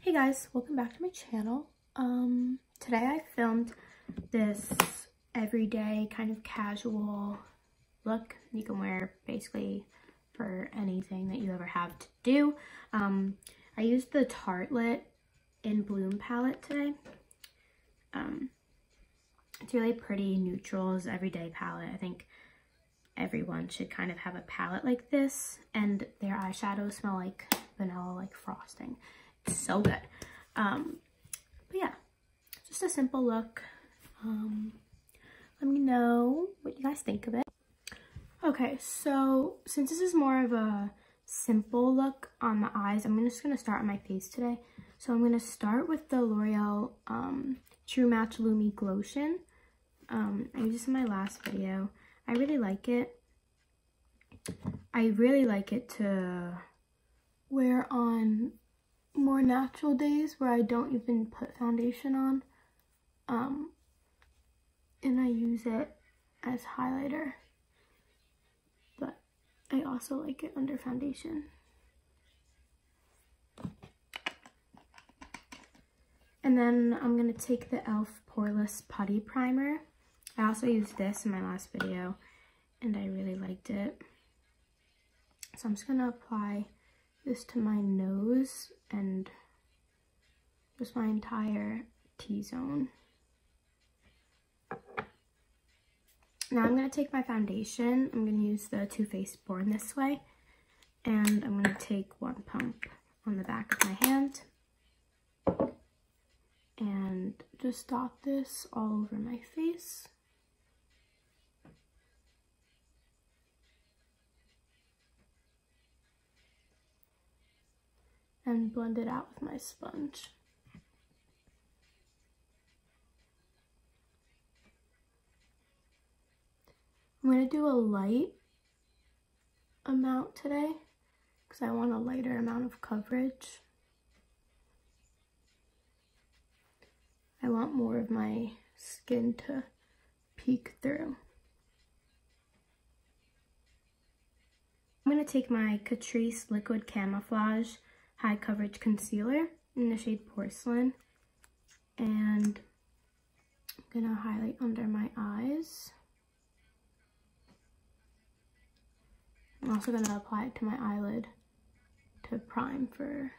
Hey guys, welcome back to my channel. Today I filmed this everyday kind of casual look you can wear basically for anything that you ever have to do. I used the Tartelette in Bloom palette today. It's really pretty, neutral, it's everyday palette. I think everyone should kind of have a palette like this, and their eyeshadows smell like vanilla, like frosting. It's so good. But yeah, just a simple look. Let me know what you guys think of it. Okay, so since this is more of a simple look on the eyes, I'm just gonna start on my face today. So I'm gonna start with the L'Oreal True Match Lumi Glotion. I used this in my last video. I really like it. I really like it to wear on more natural days where I don't even put foundation on. And I use it as highlighter. But I also like it under foundation. And then I'm going to take the e.l.f. Poreless Putty Primer. I also used this in my last video, and I really liked it. So I'm just going to apply this to my nose and just my entire T-zone. Now I'm going to take my foundation. I'm going to use the Too Faced Born This Way, and I'm going to take one pump on the back of my hand and just dot this all over my face. And blend it out with my sponge. I'm going to do a light amount today because I want a lighter amount of coverage. I want more of my skin to peek through. I'm going to take my Catrice Liquid Camouflage High Coverage Concealer in the shade Porcelain, and I'm going to highlight under my eyes. I'm also going to apply it to my eyelid to prime for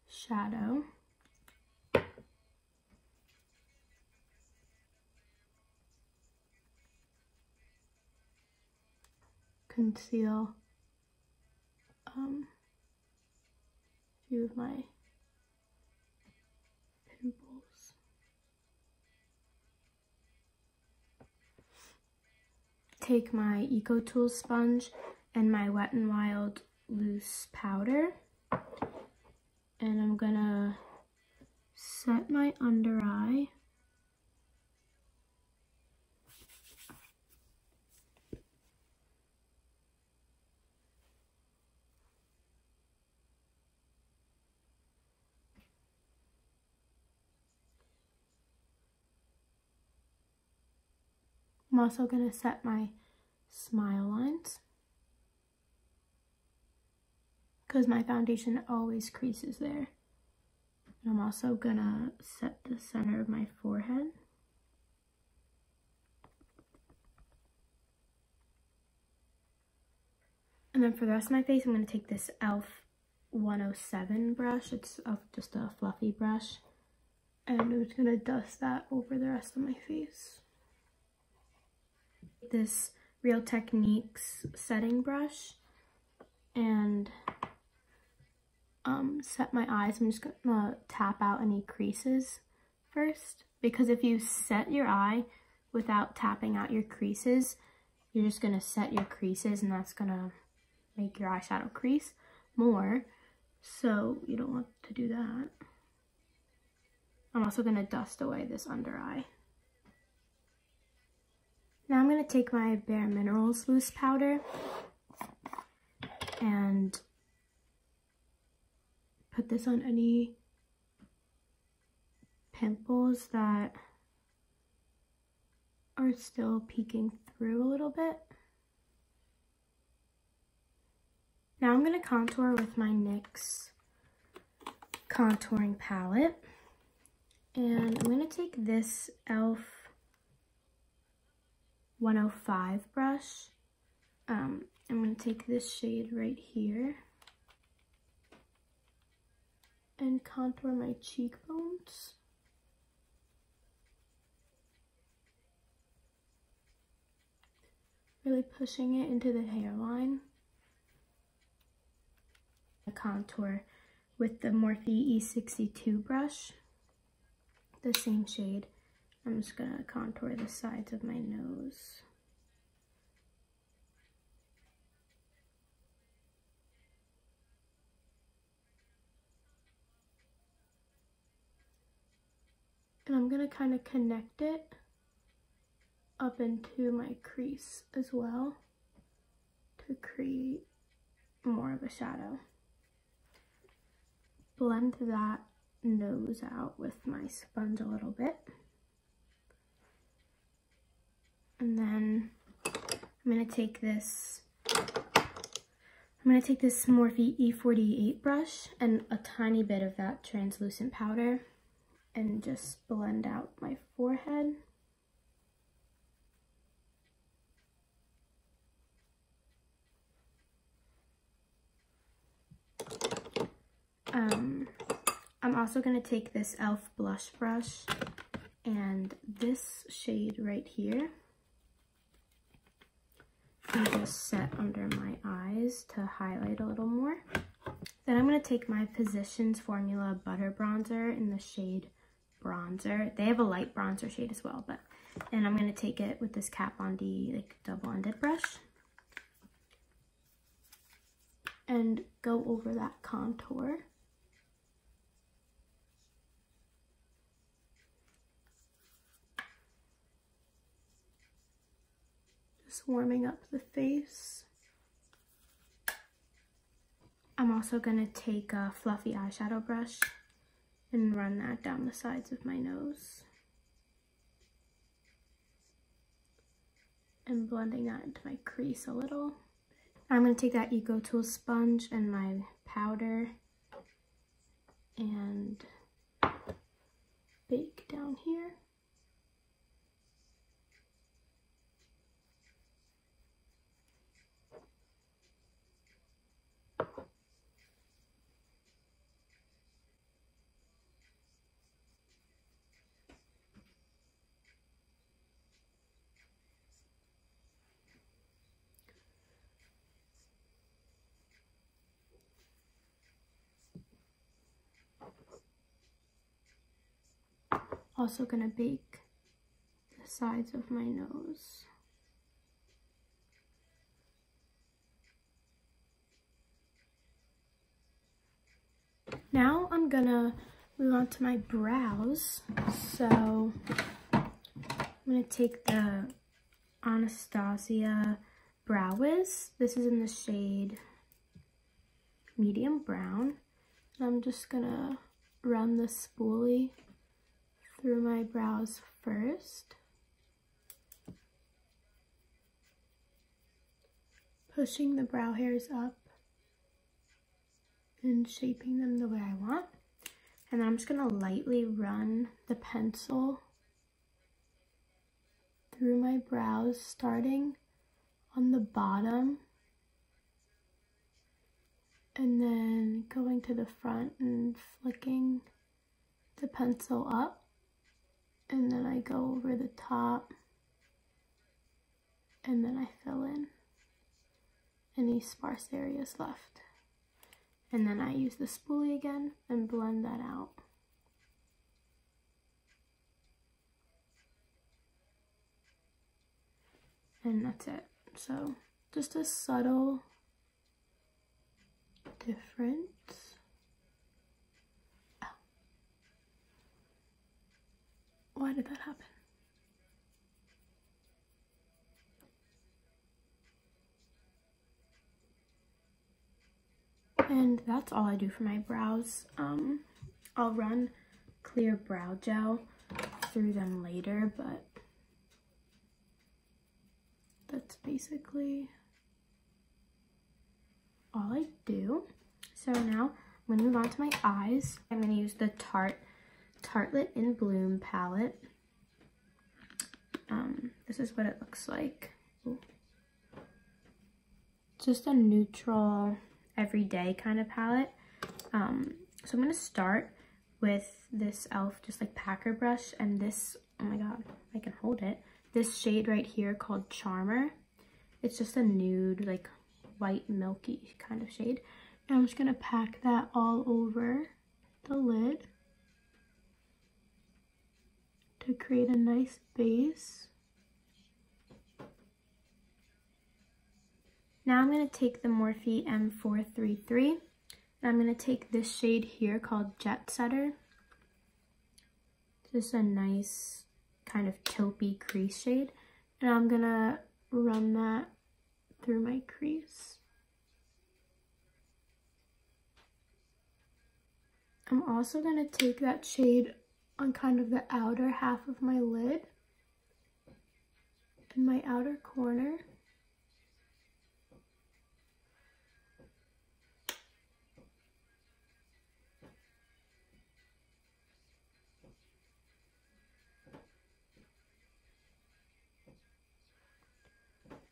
shadow. Conceal a few of my pimples. Take my Eco Tools sponge and my Wet n Wild loose powder, and I'm gonna set my under eye. I'm also going to set my smile lines because my foundation always creases there. And I'm also going to set the center of my forehead. And then for the rest of my face, I'm going to take this e.l.f. 107 brush. It's just a fluffy brush. And I'm just going to dust that over the rest of my face. This Real Techniques setting brush and set my eyes. I'm just gonna tap out any creases first, because if you set your eye without tapping out your creases, you're just gonna set your creases, and that's gonna make your eyeshadow crease more, so you don't want to do that. I'm also gonna dust away this under eye. Now I'm going to take my Bare Minerals loose powder and put this on any pimples that are still peeking through a little bit. Now I'm going to contour with my NYX contouring palette. And I'm going to take this e.l.f. 105 brush. I'm going to take this shade right here and contour my cheekbones. Really pushing it into the hairline. I contour with the Morphe E62 brush, the same shade. I'm just gonna contour the sides of my nose. And I'm gonna kind of connect it up into my crease as well to create more of a shadow. Blend that nose out with my sponge a little bit. And then I'm gonna take this Morphe E48 brush and a tiny bit of that translucent powder and just blend out my forehead. I'm also going to take this e.l.f. blush brush and this shade right here and just set under my eyes to highlight a little more. Then I'm going to take my Positions Formula Butter Bronzer in the shade Bronzer. They have a light bronzer shade as well, and I'm going to take it with this Kat Von D double-ended brush and go over that contour. Just warming up the face. I'm also going to take a fluffy eyeshadow brush and run that down the sides of my nose. And blending that into my crease a little. I'm going to take that Eco Tool sponge and my powder and bake down here. Also gonna bake the sides of my nose. Now I'm gonna move on to my brows. So I'm gonna take the Anastasia Brow Wiz. This is in the shade medium brown. And I'm just gonna run the spoolie through my brows first, pushing the brow hairs up and shaping them the way I want. And then I'm just gonna lightly run the pencil through my brows, starting on the bottom and then going to the front and flicking the pencil up. And then I go over the top and then I fill in any sparse areas left. And then I use the spoolie again and blend that out. And that's it. So just a subtle difference. Why did that happen? And that's all I do for my brows. I'll run clear brow gel through them later, but that's basically all I do. So now I'm gonna move on to my eyes. I'm gonna use the Tartelette in Bloom palette. This is what it looks like. Ooh. Just a neutral, everyday kind of palette. So I'm gonna start with this e.l.f. just like packer brush, and this, oh my god, I can hold it. This shade right here called Charmer. It's just a nude, like white milky kind of shade. And I'm just gonna pack that all over the lid to create a nice base. Now I'm going to take the Morphe M433, and I'm going to take this shade here called Jet Setter. Just a nice kind of taupey crease shade, and I'm going to run that through my crease. I'm also going to take that shade on kind of the outer half of my lid, in my outer corner.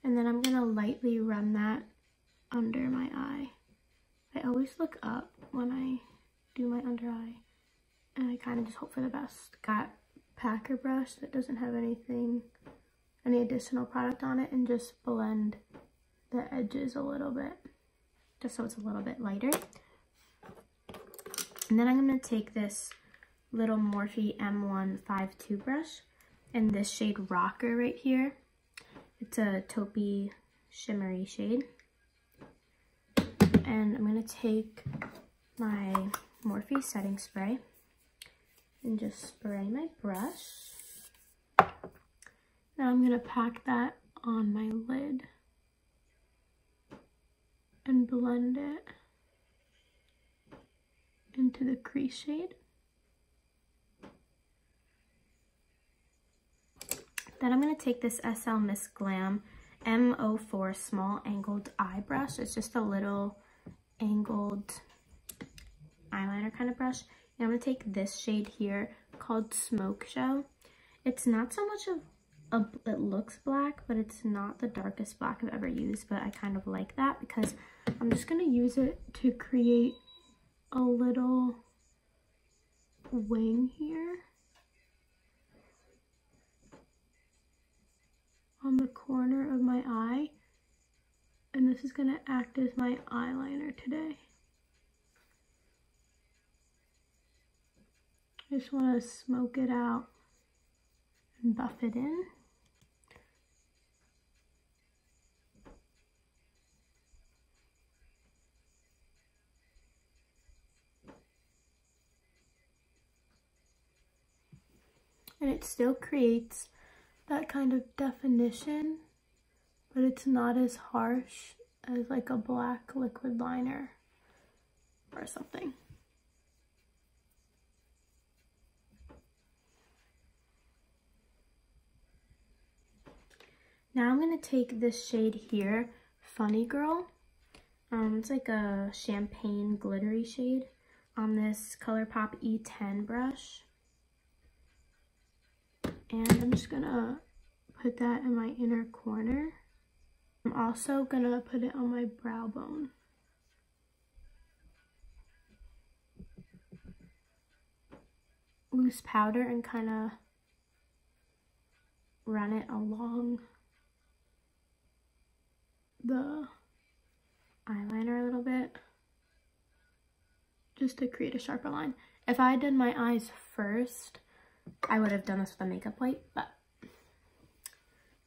And then I'm gonna lightly run that under my eye. I always look up when I do my under eye, and I kind of just hope for the best. Got packer brush that doesn't have any additional product on it, and just blend the edges a little bit, just so it's a little bit lighter. And then I'm gonna take this little Morphe M152 brush, and this shade Rocker right here. It's a taupey shimmery shade. And I'm gonna take my Morphe setting spray and just spray my brush. Now I'm gonna pack that on my lid and blend it into the crease shade. Then I'm going to take this SL Miss Glam M04 small angled eye brush. It's just a little angled eyeliner kind of brush. And I'm going to take this shade here called Smoke Show. It's not so much of it looks black, but it's not the darkest black I've ever used, but I kind of like that because I'm just going to use it to create a little wing here on the corner of my eye, and this is going to act as my eyeliner today. I just want to smoke it out and buff it in. And it still creates that kind of definition, but it's not as harsh as like a black liquid liner or something. Now I'm going to take this shade here, Funny Girl. It's like a champagne glittery shade on this ColourPop E10 brush. And I'm just gonna put that in my inner corner. I'm also gonna put it on my brow bone. Loose powder and kind of run it along the eyeliner a little bit, just to create a sharper line. If I had done my eyes first, I would have done this with a makeup wipe, but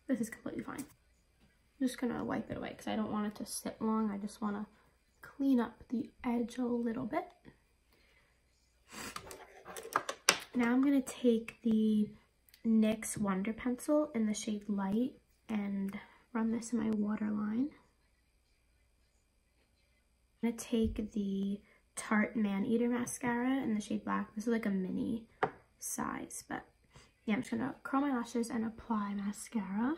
this is completely fine. I'm just gonna wipe it away because I don't want it to sit long. I just want to clean up the edge a little bit. Now I'm gonna take the NYX Wonder Pencil in the shade Light and run this in my waterline. I'm gonna take the Tarte Maneater mascara in the shade Black. This is like a mini size, but yeah, I'm just gonna curl my lashes and apply mascara.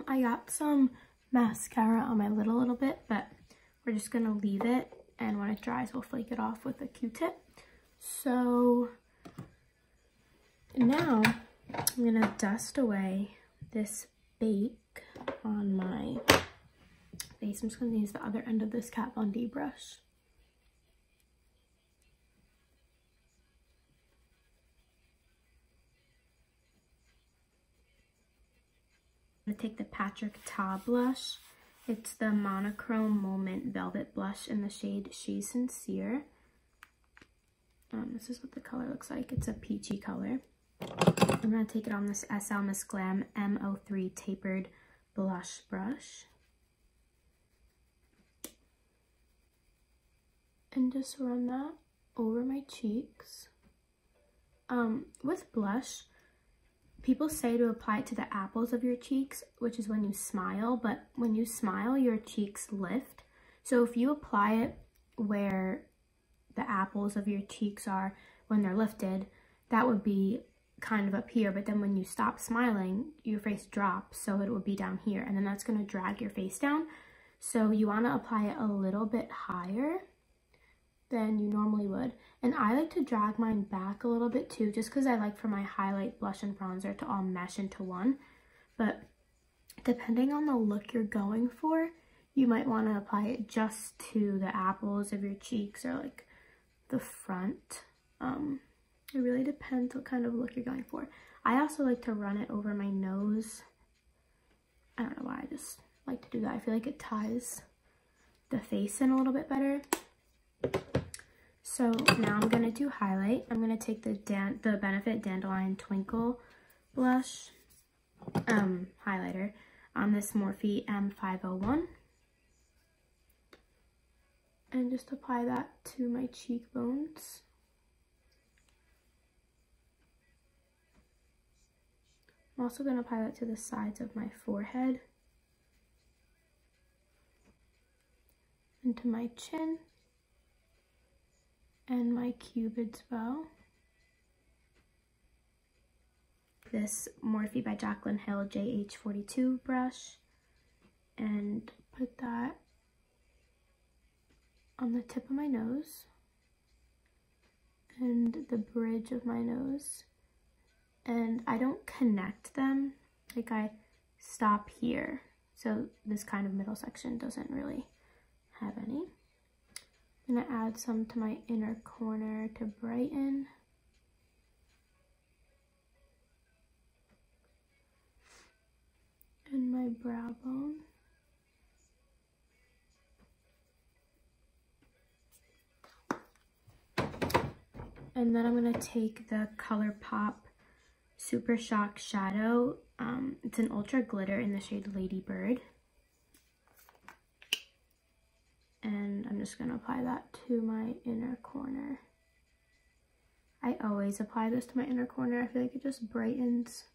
I got some mascara on my lid a little bit, but we're just gonna leave it, and when it dries, we'll flake it off with a Q-tip. So now I'm gonna dust away this bake on my face. I'm just gonna use the other end of this Kat Von D brush. I'm gonna take the Patrick Ta blush. It's the Monochrome Moment Velvet Blush in the shade She's Sincere. This is what the color looks like. It's a peachy color. I'm gonna take it on this SL Miss Glam M03 Tapered Blush Brush. And just run that over my cheeks. With blush, people say to apply it to the apples of your cheeks, which is when you smile, but when you smile, your cheeks lift. So if you apply it where the apples of your cheeks are when they're lifted, that would be kind of up here, but then when you stop smiling, your face drops, so it would be down here, and then that's going to drag your face down. So you want to apply it a little bit higher than you normally would. And I like to drag mine back a little bit too, just because I like for my highlight, blush, and bronzer to all mesh into one. But depending on the look you're going for, you might want to apply it just to the apples of your cheeks or like the front. It really depends what kind of look you're going for. I also like to run it over my nose. I don't know why, I just like to do that. I feel like it ties the face in a little bit better. So now I'm gonna do highlight. I'm gonna take the Benefit Dandelion Twinkle blush highlighter on this Morphe M501 and just apply that to my cheekbones. I'm also gonna apply that to the sides of my forehead and to my chin and my Cupid's bow. This Morphe by Jaclyn Hill JH42 brush, and put that on the tip of my nose and the bridge of my nose. And I don't connect them, like I stop here. So this kind of middle section doesn't really have any. I'm gonna add some to my inner corner to brighten. And my brow bone. And then I'm gonna take the ColourPop Super Shock Shadow. It's an ultra glitter in the shade Lady Bird. And I'm just gonna apply that to my inner corner. I always apply this to my inner corner. I feel like it just brightens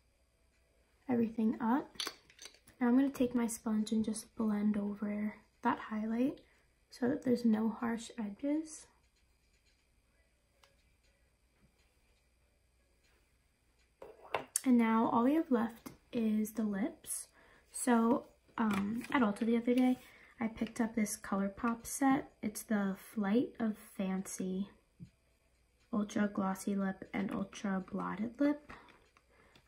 everything up. Now I'm gonna take my sponge and just blend over that highlight so that there's no harsh edges. And now all we have left is the lips. So at Ulta the other day, I picked up this ColourPop set. It's the Flight of Fancy Ultra Glossy Lip and Ultra Blotted Lip.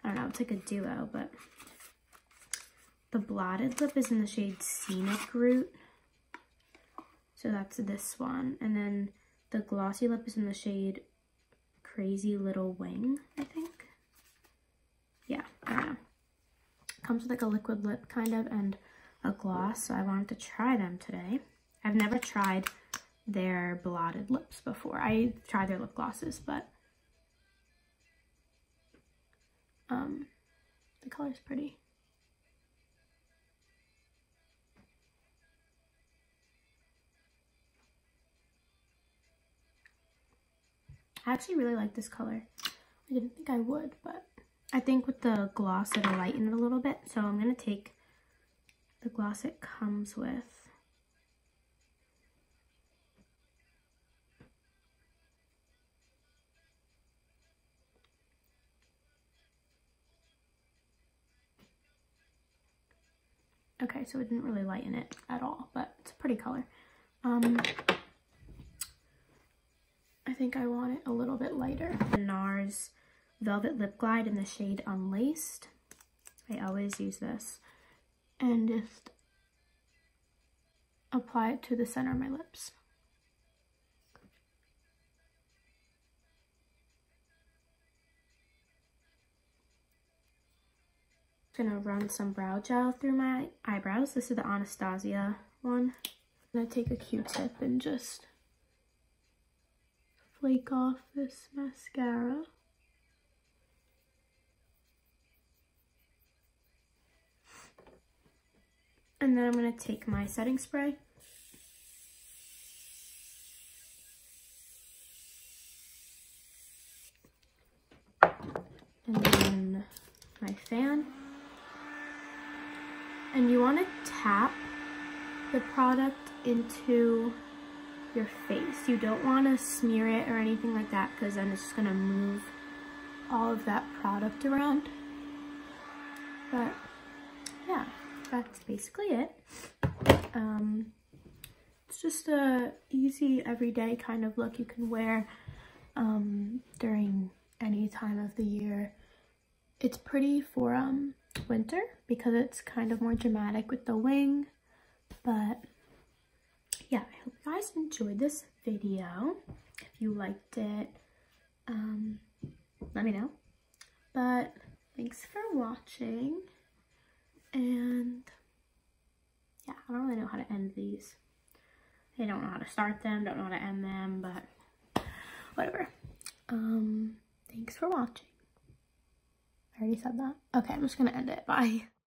I don't know, it's like a duo, but the blotted lip is in the shade Scenic Route. So that's this one. And then the glossy lip is in the shade Crazy Little Wing, I think. Yeah, I don't know. Comes with like a liquid lip kind of and a gloss, so I wanted to try them today. I've never tried their blotted lips before. I tried their lip glosses, but the color's pretty. I actually really like this color. I didn't think I would, but I think with the gloss it'll lighten it a little bit. So I'm gonna take the gloss it comes with. Okay, so it didn't really lighten it at all, but it's a pretty color. I think I want it a little bit lighter. The NARS Velvet Lip Glide in the shade Unlaced. I always use this. And just apply it to the center of my lips. I'm gonna run some brow gel through my eyebrows. This is the Anastasia one. I'm gonna take a Q-tip and just flake off this mascara. And then I'm gonna take my setting spray. And then my fan. And you want to tap the product into your face. You don't want to smear it or anything like that, because then it's just going to move all of that product around. But yeah, that's basically it. It's just a easy everyday kind of look you can wear during any time of the year. It's pretty for winter because it's kind of more dramatic with the wing. But yeah, I hope you guys enjoyed this video. If you liked it, let me know. But thanks for watching, and yeah, I don't really know how to end these. I don't know how to start them, don't know how to end them, but whatever. Thanks for watching. I already said that. Okay, I'm just gonna end it. Bye.